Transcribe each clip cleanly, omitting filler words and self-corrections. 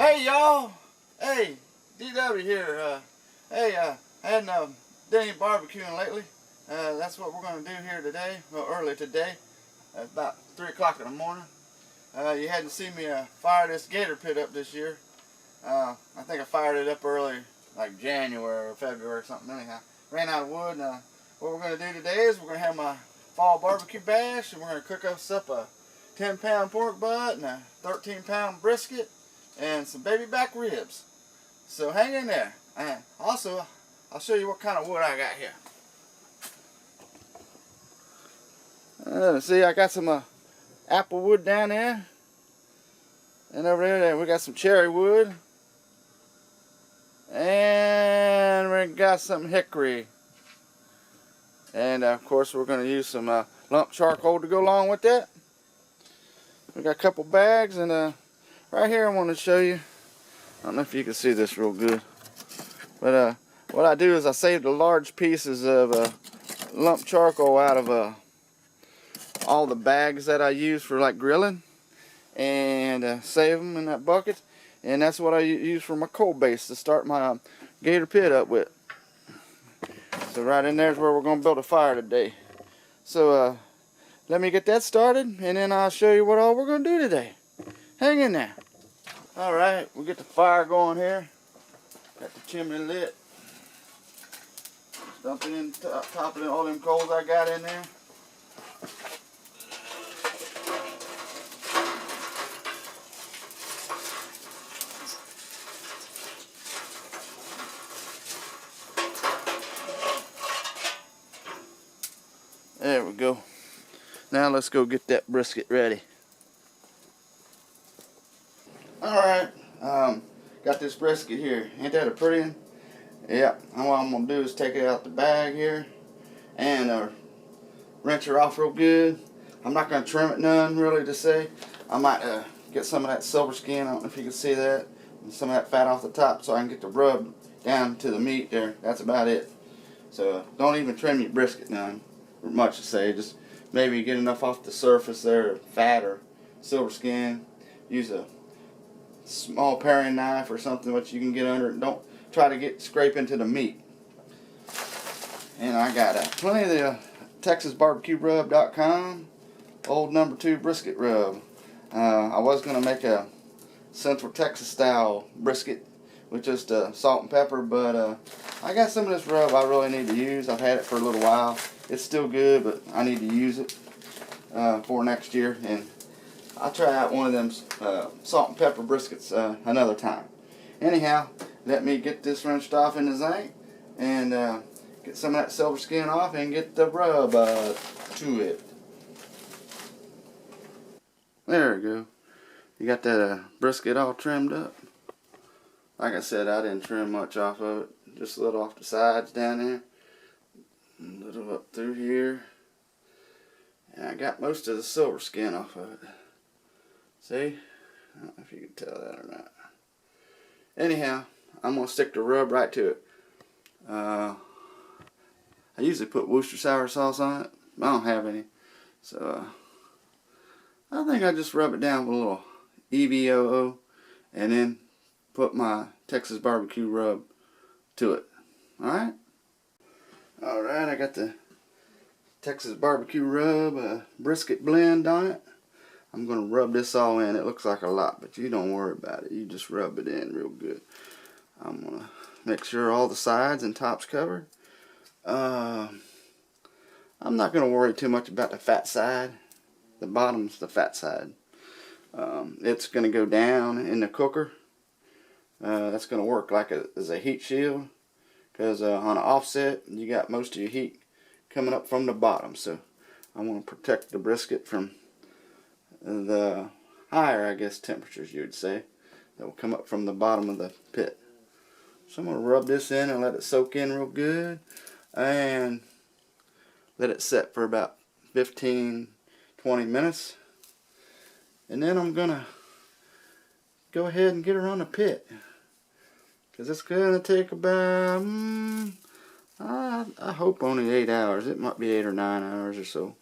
Hey y'all! Hey, DW here. I hadn't done any barbecuing lately. That's what we're going to do here today. Well, early today. It's about 3 o'clock in the morning. You hadn't seen me fire this Gator pit up this year. I think I fired it up early, like January or February or something. Anyhow, ran out of wood. And, what we're going to do today is we're going to have my fall barbecue bash, and we're going to cook us up a 10-pound pork butt and a 13-pound brisket and some baby back ribs. So hang in there. And also, I'll show you what kind of wood I got here. See, I got some apple wood down there. And over there we got some cherry wood. And we got some hickory. And of course we're going to use some lump charcoal to go along with that. We got a couple bags, and right here I want to show you. I don't know if you can see this real good, but what I do is I save the large pieces of lump charcoal out of all the bags that I use for like grilling, and save them in that bucket, and that's what I use for my coal base to start my Gator pit up with. So right in there is where we're going to build a fire today. So let me get that started, and then I'll show you what all we're going to do today. Hang in there. Alright, we'll get the fire going here. Got the chimney lit. Dumping in top of all them coals I got in there. There we go. Now let's go get that brisket ready. Alright, got this brisket here. Ain't that a pretty one? Yeah, what I'm going to do is take it out the bag here and rinse her off real good. I'm not going to trim it none, really, to say. I might get some of that silver skin, I don't know if you can see that, and some of that fat off the top so I can get the rub down to the meat there. That's about it. So don't even trim your brisket none, much to say. Just maybe get enough off the surface there, fat or silver skin. Use a small paring knife or something which you can get under it. Don't try to scrape into the meat. And I got plenty of the TexasBarbecueRub.com old #2 brisket rub. I was going to make a Central Texas style brisket with just salt and pepper, but I got some of this rub I really need to use. I've had it for a little while. It's still good, but I need to use it for next year, and I'll try out one of them salt and pepper briskets another time. Anyhow, let me get this rinsed off in the zinc and get some of that silver skin off and get the rub to it. There we go. You got that brisket all trimmed up. Like I said, I didn't trim much off of it. Just a little off the sides down there. A little up through here. And I got most of the silver skin off of it. See? I don't know if you can tell that or not. Anyhow, I'm going to stick the rub right to it. I usually put Worcestershire sauce on it. I don't have any. So, I think I just rub it down with a little EVOO and then put my Texas barbecue rub to it. Alright? Alright, I got the Texas barbecue rub brisket blend on it. I'm going to rub this all in. It looks like a lot, but you don't worry about it. You just rub it in real good. I'm going to make sure all the sides and tops covered. I'm not going to worry too much about the fat side. The bottom's the fat side. It's going to go down in the cooker. That's going to work like as a heat shield, because on an offset you got most of your heat coming up from the bottom. So I want to protect the brisket from the higher, I guess, temperatures you would say that will come up from the bottom of the pit. So I'm going to rub this in and let it soak in real good and let it set for about 15-20 minutes, and then I'm going to go ahead and get her on the pit, because it's going to take about I hope only 8 hours. It might be 8 or 9 hours or so,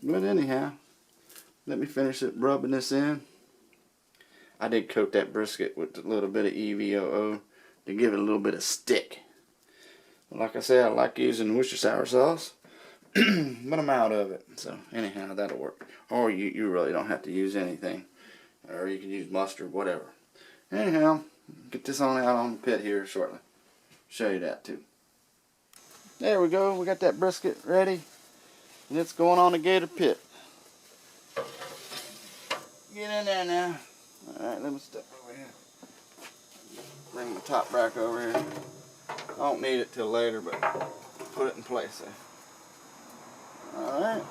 but anyhow, let me finish it rubbing this in. I did coat that brisket with a little bit of EVOO to give it a little bit of stick. But like I said, I like using Worcestershire sauce, but I'm out of it. So anyhow, that'll work. Or you really don't have to use anything. Or you can use mustard, whatever. Anyhow, get this on out on the pit here shortly. Show you that too. There we go. We got that brisket ready. And it's going on the Gator pit. Get in there now. Alright, let me step over here. Bring the top back over here. I don't need it till later, but put it in place there. Alright.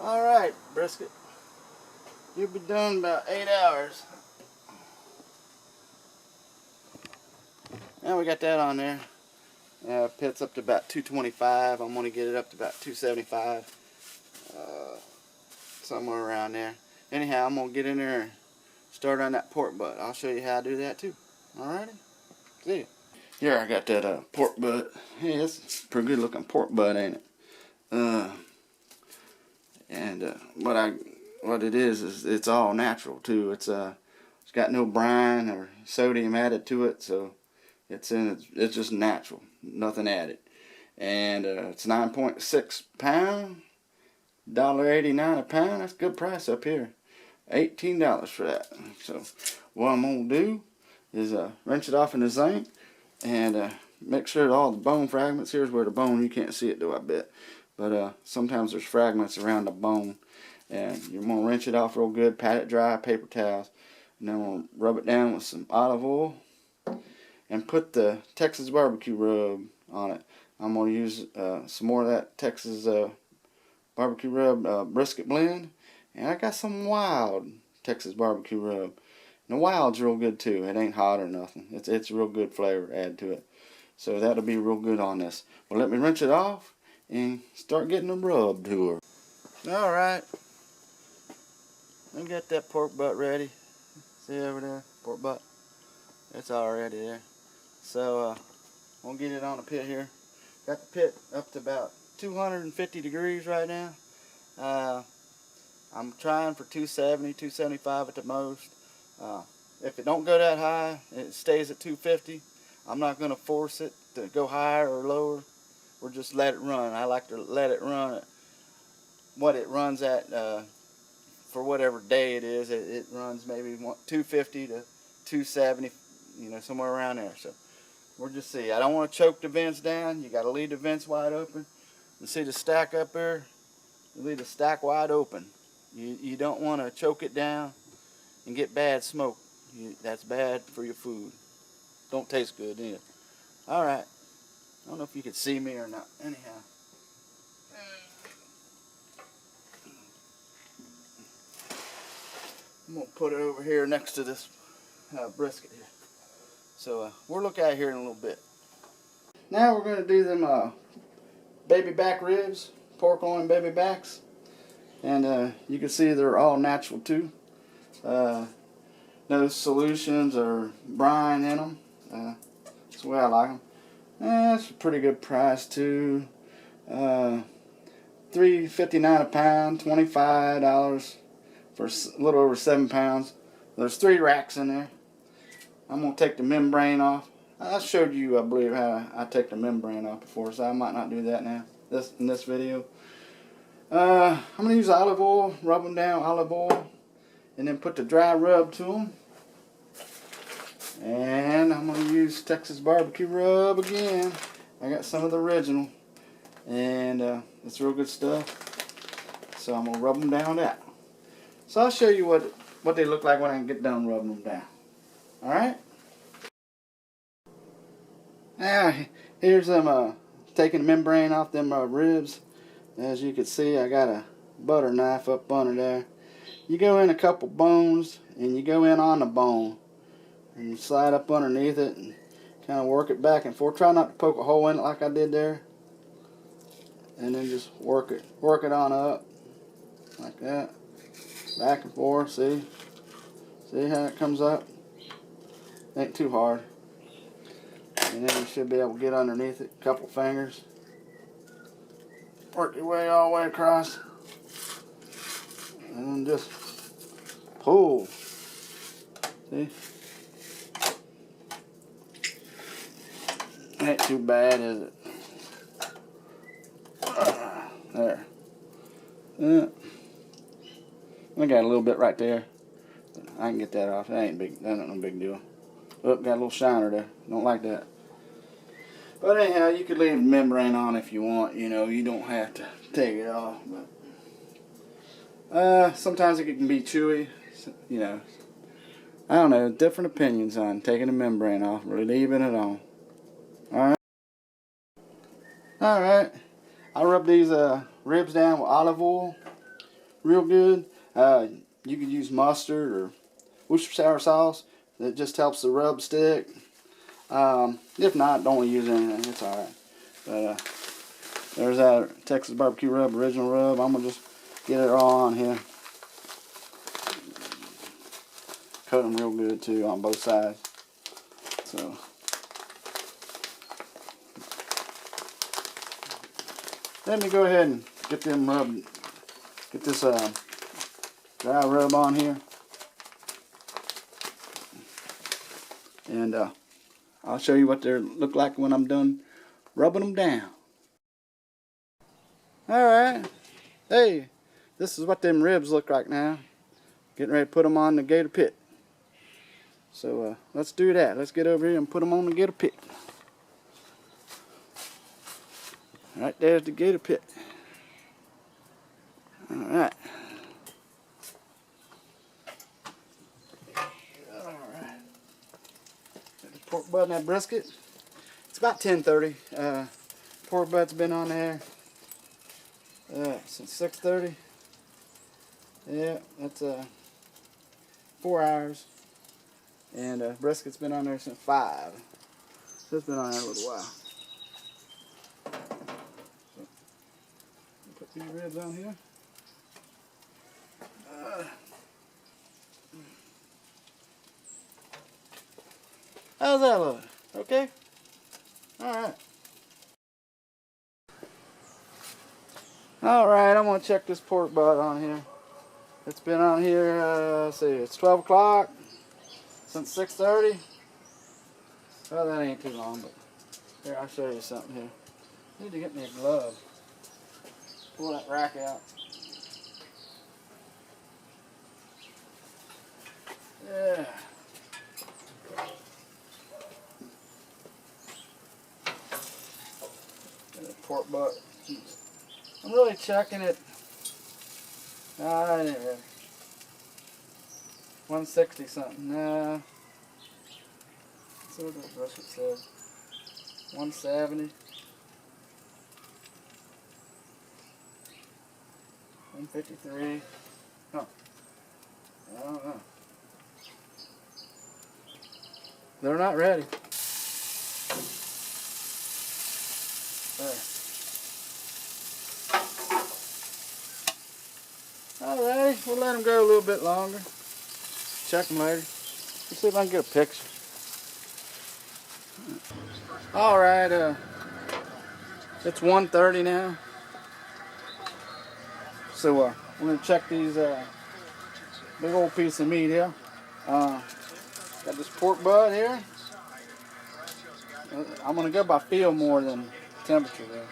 Alright, brisket. You'll be done in about 8 hours. Now we got that on there. Pit's up to about 225. I'm going to get it up to about 275. Somewhere around there. Anyhow, I'm going to get in there and start on that pork butt. I'll show you how to do that too. Alrighty? See ya. Here I got that pork butt. Hey, it's a pretty good looking pork butt, ain't it? What it is it's all natural too. It's got no brine or sodium added to it, so it's just natural, nothing added. And it's 9.6 pound, $1.89 a pound. That's a good price up here. $18 for that. So what I'm gonna do is rinse it off in the zinc and make sure that all the bone fragments. Here's where the bone, you can't see it though, I bet, but sometimes there's fragments around the bone, and you're gonna rinse it off real good, pat it dry, paper towels, and then I'm gonna rub it down with some olive oil and put the Texas barbecue rub on it. I'm gonna use some more of that Texas barbecue rub brisket blend, and I got some wild Texas barbecue rub. And the wild's real good too. It ain't hot or nothing. It's real good flavor add to it. So that'll be real good on this. Well, let me rinse it off and start getting the rub to her. Alright. I got that pork butt ready. See over there? Pork butt. It's already there. So we'll get it on the pit here. Got the pit up to about 250 degrees right now. I'm trying for 270, 275 at the most. If it don't go that high, it stays at 250. I'm not going to force it to go higher or lower. We'll just let it run. I like to let it run at what it runs at for whatever day it is. It runs maybe 250 to 270, you know, somewhere around there. So we'll just see. I don't want to choke the vents down. You got to leave the vents wide open. You see the stack up there? You leave the stack wide open. You don't want to choke it down and get bad smoke. That's bad for your food. Don't taste good either. Alright. I don't know if you can see me or not. Anyhow. I'm going to put it over here next to this brisket here. So we'll look at it here in a little bit. Now we're going to do them baby back ribs. Pork loin baby backs. And you can see they're all natural too. No solutions or brine in them. That's the way I like them. That's a pretty good price too. $3.59 a pound, $25 for a little over 7 pounds. There's 3 racks in there. I'm gonna take the membrane off. I showed you, I believe, how I take the membrane off before, so I might not do that now. In this video. I'm gonna use olive oil, rub them down, olive oil, and then put the dry rub to them. And I'm going to use Texas barbecue rub again. I got some of the original. And it's real good stuff. So I'm going to rub them down with that. So I'll show you what they look like when I get done rubbing them down. Alright? Now, here's them taking the membrane off them ribs. As you can see, I got a butter knife up under there. You go in a couple bones, and you go in on the bone. And you slide up underneath it and kind of work it back and forth. Try not to poke a hole in it like I did there. And then just work it on up like that. Back and forth, see? See how it comes up? Ain't too hard. And then you should be able to get underneath it. A couple fingers. Work your way all the way across. And then just pull. See? Ain't too bad, is it? There. I got a little bit right there. I can get that off. That ain't big. That ain't no big deal. Oh, got a little shiner there. Don't like that. But anyhow, you could leave the membrane on if you want. You know, you don't have to take it off. But sometimes it can be chewy. You know, I don't know. Different opinions on taking the membrane off or leaving it on. All right. All right. I rub these ribs down with olive oil, real good. You could use mustard or Worcestershire sauce. That just helps the rub stick. If not, don't use anything. It's alright. But there's that Texas barbecue rub, original rub. I'm gonna just get it all on here. Coat them real good too on both sides. So let me go ahead and get them rubbed. Get this dry rub on here. And I'll show you what they look like when I'm done rubbing them down. Alright. Hey, this is what them ribs look like now. Getting ready to put them on the Gator pit. So let's do that. Let's get over here and put them on the Gator pit. Right there's the Gator pit. Alright. Pork butt and that brisket. It's about 10:30. Pork butt's been on there since 6:30. Yeah, that's 4 hours. And brisket's been on there since 5. So it's been on there a little while. So, put these ribs on here. How's that look? Okay? Alright. Alright, I'm going to check this pork butt on here. It's been on here, let's see, it's 12 o'clock since 6:30. Well, that ain't too long, but here, I'll show you something here. I need to get me a glove. Pull that rack out. Yeah. Pork butt. I'm really checking it. Anyway. 160 something. Nah. Let's see what the brisket says. 170. 153. Huh. I don't know. They're not ready. There. Alright, we'll let them go a little bit longer. Check them later. Let's see if I can get a picture. Alright, it's 1:30 now. So we're going to check these big old piece of meat here. Got this pork butt here. I'm going to go by feel more than temperature there.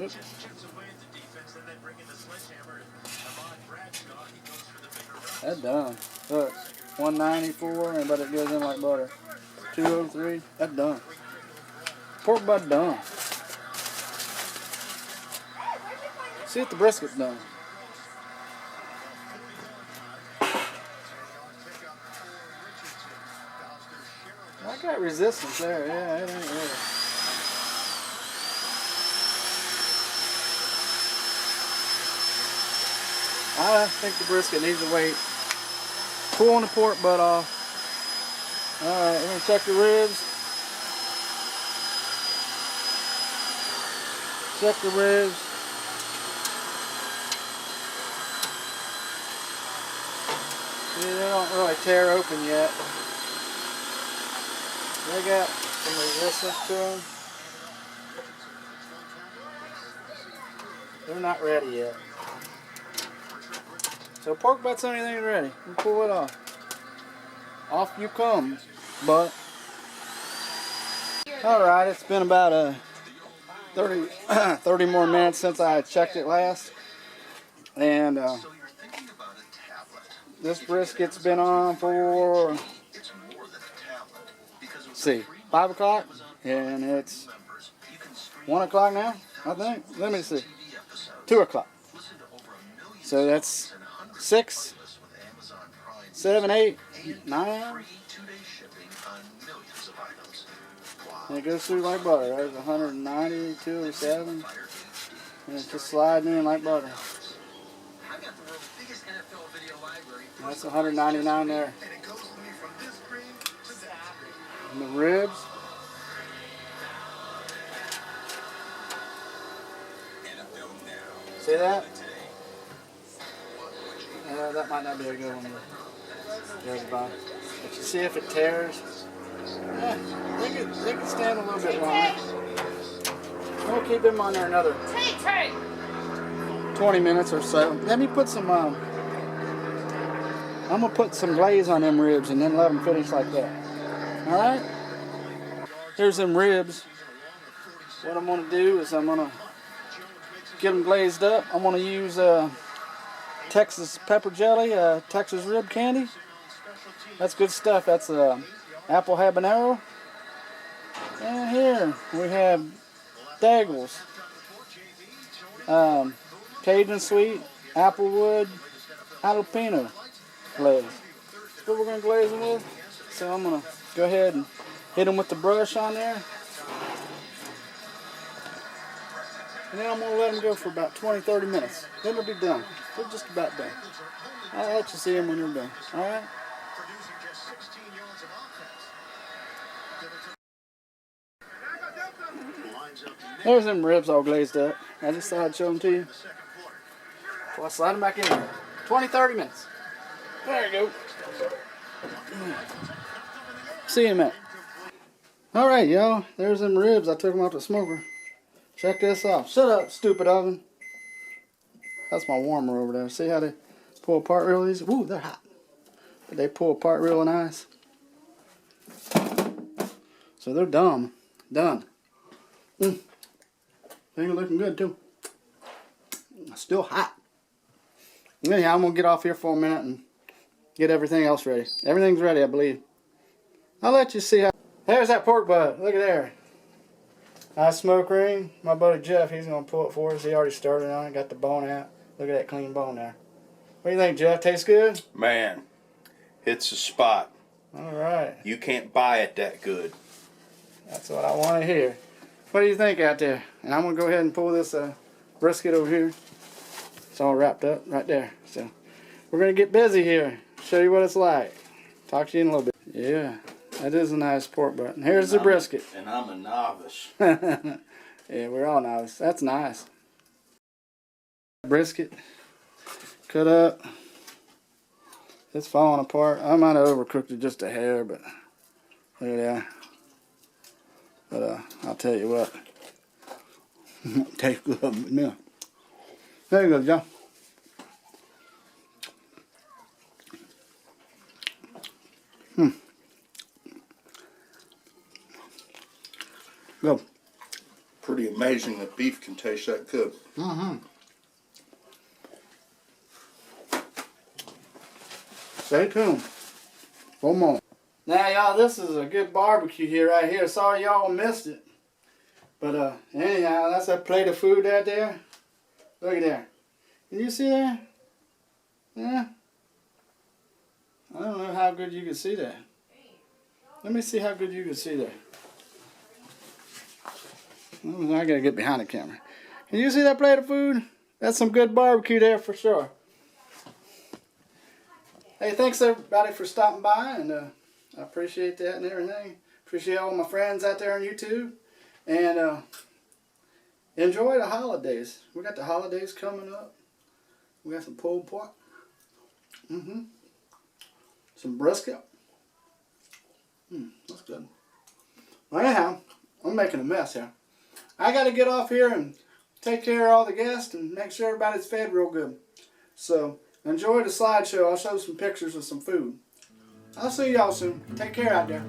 Oops. That's done. Look, 194, but it goes in like butter. 203, that's done. Pork butt done. See if the brisket's done. I got resistance there, yeah, it ain't ready. I think the brisket needs to wait. Pulling the pork butt off. Alright, we're going to check the ribs. Check the ribs. See, they don't really tear open yet. They got some resistance to them. They're not ready yet. So pork butts and everything ready. We pull it off. Off you come, but. Alright, it's been about 30 more minutes since I checked it last. And this brisket's been on for, let's see, 5 o'clock. And it's 1 o'clock now, I think. Let me see. 2 o'clock. So that's 6, 7, 8, 9 hours. And it goes through like butter. There's 192.7. And it's just sliding in like butter. That's 199 there. And the ribs. See that? That might not be a good one. There's a bottom. But you see if it tears. They could stand a little bit longer. We'll keep them on there another 20 minutes or so. Let me put some, I'm going to put some glaze on them ribs and then let them finish like that. Alright? Here's them ribs. What I'm going to do is I'm going to get them glazed up. I'm going to use Texas pepper jelly, Texas rib candy. That's good stuff. That's apple habanero. And here we have Daggles, Cajun sweet, applewood, jalapeno glaze. That's what we're going to glaze them with. So I'm going to go ahead and hit them with the brush on there. And then I'm going to let them go for about 20-30 minutes. Then they'll be done. They're just about done. I'll let you see them when they're done. Alright? There's them ribs all glazed up. I just thought I'd show them to you. So I'll slide them back in there. 20-30 minutes. There you go. See you in a minute. Alright, y'all. There's them ribs. I took them off the smoker. Check this out. Shut up, stupid oven. That's my warmer over there. See how they pull apart real easy? Ooh, they're hot. But they pull apart real nice. So they're done. They're looking good too. Still hot. Anyhow, I'm going to get off here for a minute and get everything else ready. Everything's ready, I believe. I'll let you see how. There's that pork butt. Look at there. Nice smoke ring. My buddy Jeff, he's going to pull it for us. He already started on it. Got the bone out. Look at that clean bone there. What do you think, Jeff? Tastes good? Man, it's a spot. Alright. You can't buy it that good. That's what I want to hear. What do you think out there? And I'm going to go ahead and pull this brisket over here. It's all wrapped up right there. So we're going to get busy here. Show you what it's like. Talk to you in a little bit. Yeah, that is a nice pork butt. And here's the brisket. And I'm a novice. Yeah, we're all novice. That's nice. Brisket. Cut up. It's falling apart. I might have overcooked it just a hair, but look at that. But I'll tell you what. Tastes good. Yeah. There you go, John. Go. Pretty amazing that beef can taste that good. Stay tuned for more. Now, y'all, this is a good barbecue here, right here. Sorry y'all missed it. But anyhow, that's a plate of food out there. Look at there. Can you see that? Yeah. I don't know how good you can see that. Let me see how good you can see that. Oh, I gotta get behind the camera. Can you see that plate of food? That's some good barbecue there for sure. Hey, thanks everybody for stopping by, and I appreciate that and everything. Appreciate all my friends out there on YouTube. And enjoy the holidays. We got the holidays coming up. We got some pulled pork. Some brisket. That's good. Well, anyhow, I'm making a mess here. I got to get off here and take care of all the guests and make sure everybody's fed real good. So, Enjoy the slideshow. I'll show some pictures of some food. I'll see y'all soon. Take care out there.